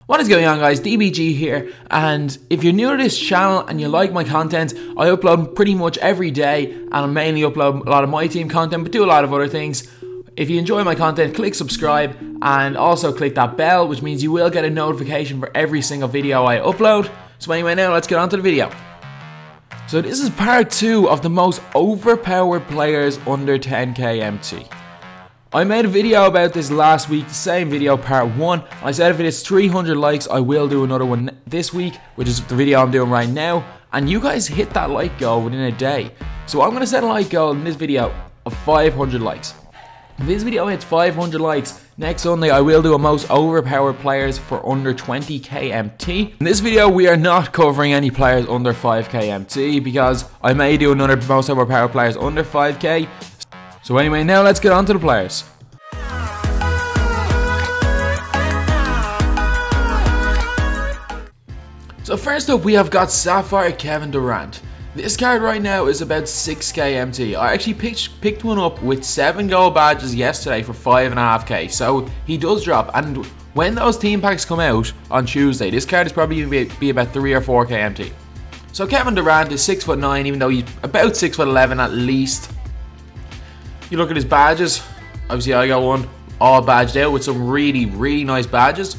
What is going on, guys? DBG here, and if you're new to this channel and you like my content, I upload pretty much every day, and I mainly upload a lot of MyTEAM content but do a lot of other things. If you enjoy my content, click subscribe and also click that bell, which means you will get a notification for every single video I upload. So anyway, now let's get on to the video. So this is part 2 of the most overpowered players under 10k MT. I made a video about this last week, the same video, part 1. I said if it is 300 likes, I will do another one this week, which is the video I'm doing right now. And you guys hit that like goal within a day. So I'm going to set a like goal in this video of 500 likes. If this video hits 500 likes, next Sunday I will do a most overpowered players for under 20k MT. In this video we are not covering any players under 5k MT because I may do another most overpowered players under 5k. So anyway, now let's get on to the players. So first up we have got Sapphire Kevin Durant. This card right now is about 6k MT. I actually picked one up with 7 gold badges yesterday for 5.5k. So he does drop, and when those team packs come out on Tuesday, this card is probably going to be about 3 or 4k MT. So Kevin Durant is 6'9", even though he's about 6'11" at least. You look at his badges, obviously I got one all badged out with some really nice badges.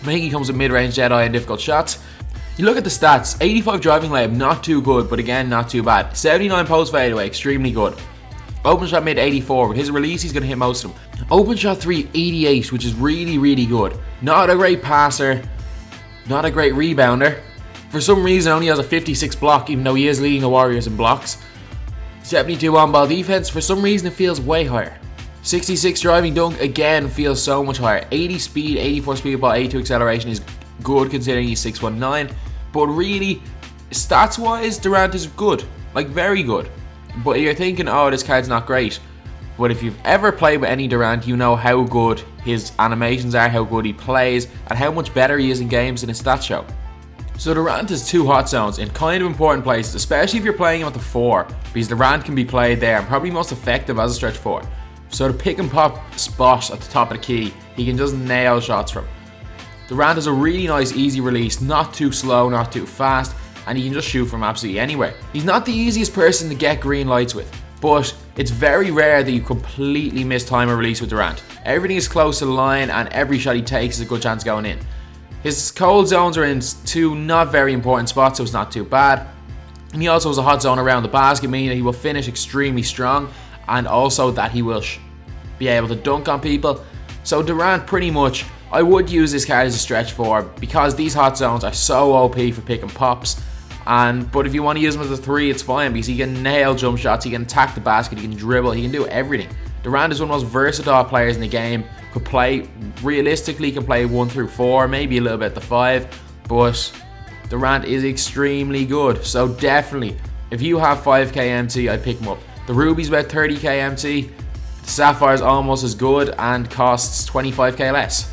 I think he comes with mid-range Jedi and difficult shots. You look at the stats, 85 driving layup, not too good, but again not too bad. 79 post fadeaway, extremely good. Open shot mid 84, with his release he's going to hit most of them. Open shot 3, 88, which is really good. Not a great passer, not a great rebounder. For some reason only has a 56 block, even though he is leading the Warriors in blocks. 72 on-ball defense, for some reason it feels way higher. 66 driving dunk, again feels so much higher. 80 speed, 84 speed ball, 82 acceleration is good considering he's 6'19". But really, stats wise, Durant is good. Like, very good. But you're thinking, oh, this card's not great. But if you've ever played with any Durant, you know how good his animations are, how good he plays, and how much better he is in games in his stat show. So Durant has 2 hot zones in kind of important places, especially if you're playing him at the 4, because Durant can be played there and probably most effective as a stretch 4. So the pick and pop spot at the top of the key, he can just nail shots from. Durant has a really nice easy release, not too slow, not too fast, and he can just shoot from absolutely anywhere. He's not the easiest person to get green lights with, but it's very rare that you completely miss time of release with Durant. Everything is close to the line and every shot he takes is a good chance going in. His cold zones are in 2 not very important spots, so it's not too bad. And he also has a hot zone around the basket, meaning that he will finish extremely strong, and also that he will be able to dunk on people. So Durant, pretty much, I would use this card as a stretch 4 because these hot zones are so OP for pick and pops. But if you want to use him as a 3, it's fine because he can nail jump shots, he can attack the basket, he can dribble, he can do everything. Durant is one of the most versatile players in the game. Could play, realistically, can play 1 through 4, maybe a little bit the 5, but Durant is extremely good. So definitely, if you have 5k MT, I'd pick him up. The Ruby's about 30k MT, the Sapphire's almost as good and costs 25k less.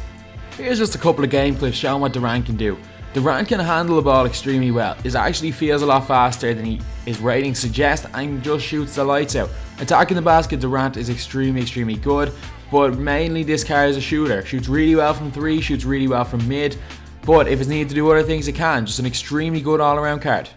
Here's just a couple of game clips showing what Durant can do. Durant can handle the ball extremely well. It actually feels a lot faster than his ratings suggest and just shoots the lights out. Attacking the basket, Durant is extremely good, but mainly this card is a shooter. Shoots really well from 3, shoots really well from mid, but if it's needed to do other things it can. Just an extremely good all-around card.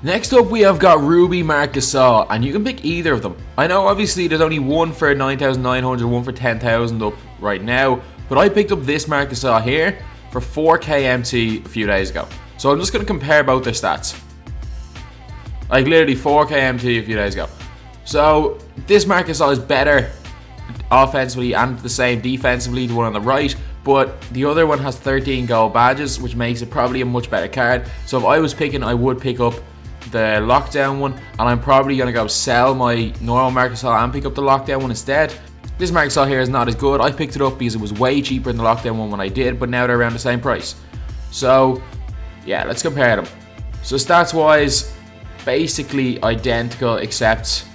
Next up we have got Ruby Marc Gasol, and you can pick either of them. I know obviously there's only one for 9,900, one for 10,000 up right now, but I picked up this Marc Gasol here for 4k MT a few days ago. So I'm just going to compare both their stats. Like literally 4k MT a few days ago. So this Marc Gasol is better offensively and the same defensively, the one on the right, but the other one has 13 gold badges, which makes it probably a much better card. So if I was picking, I would pick up the lockdown one, and I'm probably going to go sell my normal Marc Gasol and pick up the lockdown one instead. This Marc Gasol here is not as good. I picked it up because it was way cheaper than the lockdown one when I did, but now they're around the same price. So yeah, let's compare them. So stats wise, basically identical, except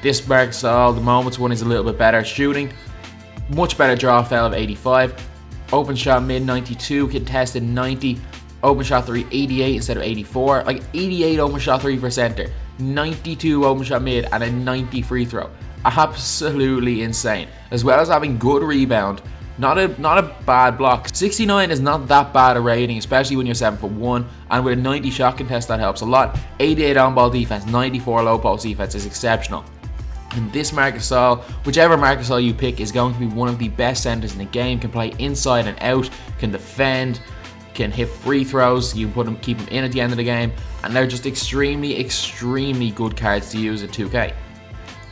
this Marc Gasol, the Moments one, is a little bit better shooting, much better draw foul of 85, open shot mid 92, contested 90, open shot 3 88 instead of 84. Like 88 open shot 3 for center, 92 open shot mid, and a 90 free throw. absolutely insane. As well as having good rebound, not a bad block. 69 is not that bad a rating, especially when you're 7'1", and with a 90 shot contest that helps a lot. 88 on-ball defense, 94 low post defense is exceptional. And this Marc Gasol, whichever Marc Gasol you pick, is going to be one of the best centers in the game. Can play inside and out, can defend, can hit free throws. You can keep him in at the end of the game, and they're just extremely good cards to use at 2K.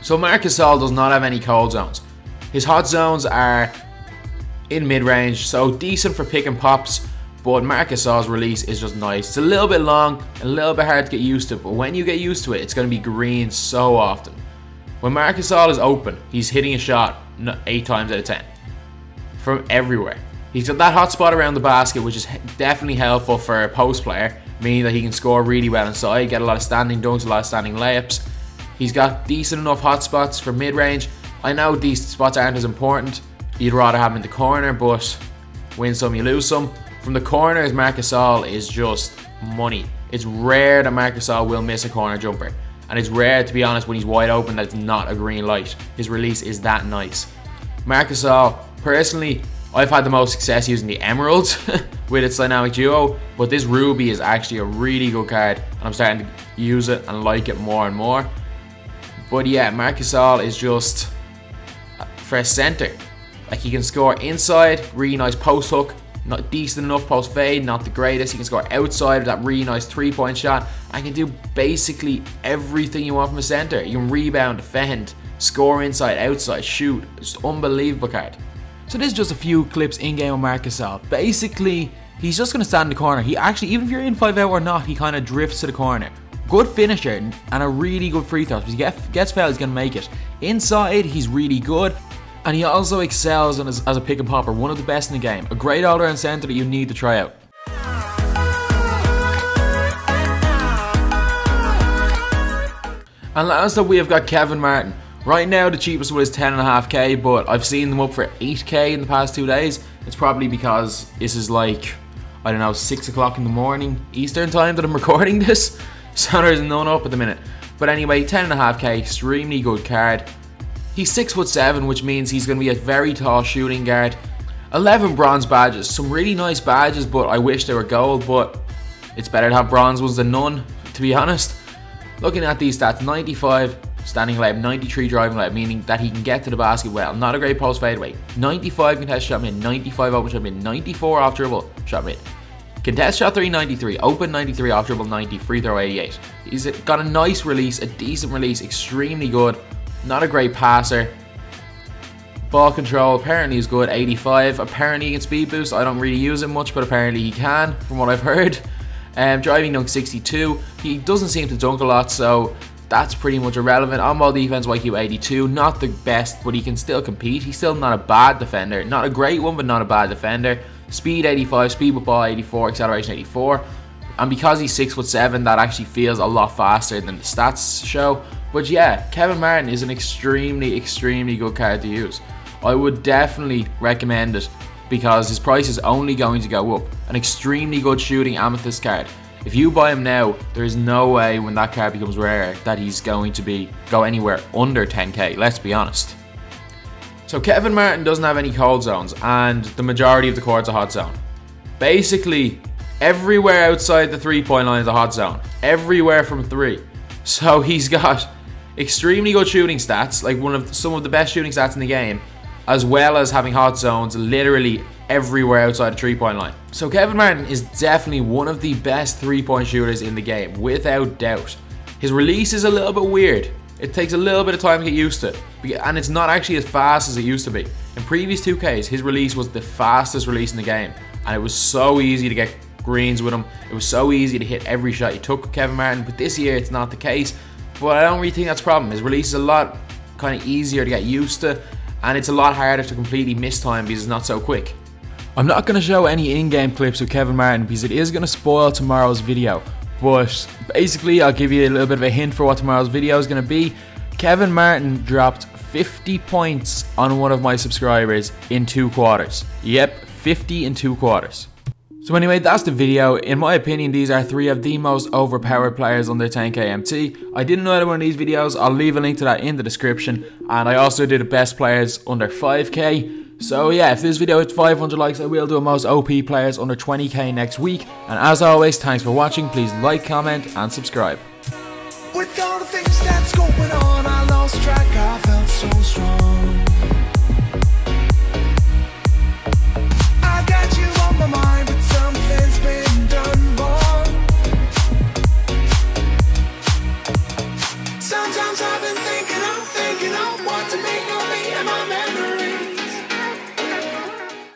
So Marc Gasol does not have any cold zones. His hot zones are in mid-range, so decent for pick and pops, but Marc Gasol's release is just nice. It's a little bit long, a little bit hard to get used to, but when you get used to it, it's going to be green so often. When Marc Gasol is open, he's hitting a shot 8 times out of 10 from everywhere. He's got that hot spot around the basket, which is definitely helpful for a post player, meaning that he can score really well inside, get a lot of standing dunks, a lot of standing layups. He's got decent enough hot spots for mid-range. I know these spots aren't as important. You'd rather have him in the corner, but win some, you lose some. From the corners, Marc Gasol is just money. It's rare that Marc Gasol will miss a corner jumper. And it's rare, to be honest, when he's wide open that it's not a green light. His release is that nice. Marc Gasol, personally, I've had the most success using the Emerald with its dynamic duo, but this Ruby is actually a really good card, and I'm starting to use it and like it more and more. But yeah, Marc Gasol is just for a center. Like, he can score inside, really nice post hook, not decent enough post fade, not the greatest. He can score outside with that really nice 3-point shot. I can do basically everything you want from a center. You can rebound, defend, score inside, outside, shoot. Just unbelievable card. So this is just a few clips in game of Marc Gasol. Basically, he's just going to stand in the corner. He actually, even if you're in 5-out or not, he kind of drifts to the corner. Good finisher and a really good free throw. If he gets fouled, he's going to make it. Inside, he's really good. And he also excels as a pick and popper, one of the best in the game. A great all-around center that you need to try out. And last up, we have got Kevin Martin. Right now, the cheapest one is 10.5k, but I've seen them up for 8k in the past 2 days. It's probably because this is like, I don't know, 6 o'clock in the morning Eastern time that I'm recording this. So there's none up at the minute. But anyway, 10.5k, extremely good card. He's 6'7", which means he's going to be a very tall shooting guard. 11 bronze badges, some really nice badges, but I wish they were gold, but it's better to have bronze ones than none, to be honest. Looking at these stats, 95 standing layup, 93 driving layup, meaning that he can get to the basket well. Not a great post fadeaway. 95 contest shot mid, 95 open shot mid, 94 off dribble shot mid. Contest shot 3, 93, open 93, off dribble 90, free throw 88. He's got a nice release, a decent release, extremely good. Not a great passer. Ball control apparently is good, 85. Apparently he can speed boost. I don't really use it much, but apparently he can, from what I've heard. Driving dunk 62. He doesn't seem to dunk a lot, so that's pretty much irrelevant. On-ball defense YQ 82. Not the best, but he can still compete. He's still not a bad defender. Not a great one, but not a bad defender. Speed 85, speed with ball 84, acceleration 84. And because he's 6'7", that actually feels a lot faster than the stats show. But yeah, Kevin Martin is an extremely good card to use. I would definitely recommend it because his price is only going to go up. An extremely good shooting Amethyst card. If you buy him now, there is no way when that card becomes rare that he's going to go anywhere under 10k, let's be honest. So Kevin Martin doesn't have any cold zones, and the majority of the court's a hot zone. Basically, everywhere outside the 3-point line is a hot zone. Everywhere from 3. So he's got extremely good shooting stats, like some of the best shooting stats in the game, as well as having hot zones literally everywhere outside the 3-point line. So Kevin Martin is definitely one of the best 3-point shooters in the game, without doubt. His release is a little bit weird. It takes a little bit of time to get used to, and it's not actually as fast as it used to be. In previous 2Ks, his release was the fastest release in the game, and it was so easy to get greens with him. It was so easy to hit every shot you took with Kevin Martin, but this year it's not the case. But I don't really think that's a problem. His release is a lot kind of easier to get used to, and it's a lot harder to completely miss time because it's not so quick. I'm not going to show any in-game clips with Kevin Martin because it is going to spoil tomorrow's video, but basically I'll give you a little bit of a hint for what tomorrow's video is going to be. Kevin Martin dropped 50 points on one of my subscribers in 2 quarters. Yep, 50 in 2 quarters. So anyway, that's the video. In my opinion, these are 3 of the most overpowered players under 10k MT. I did another one of these videos. I'll leave a link to that in the description. And I also did the best players under 5k. So yeah, if this video hits 500 likes, I will do a most OP players under 20k next week. And as always, thanks for watching. Please like, comment, and subscribe. With all the things that's going on, I lost track, I felt so strong. I got you on my mind, but something's been done wrong. Sometimes I've been thinking of what to make of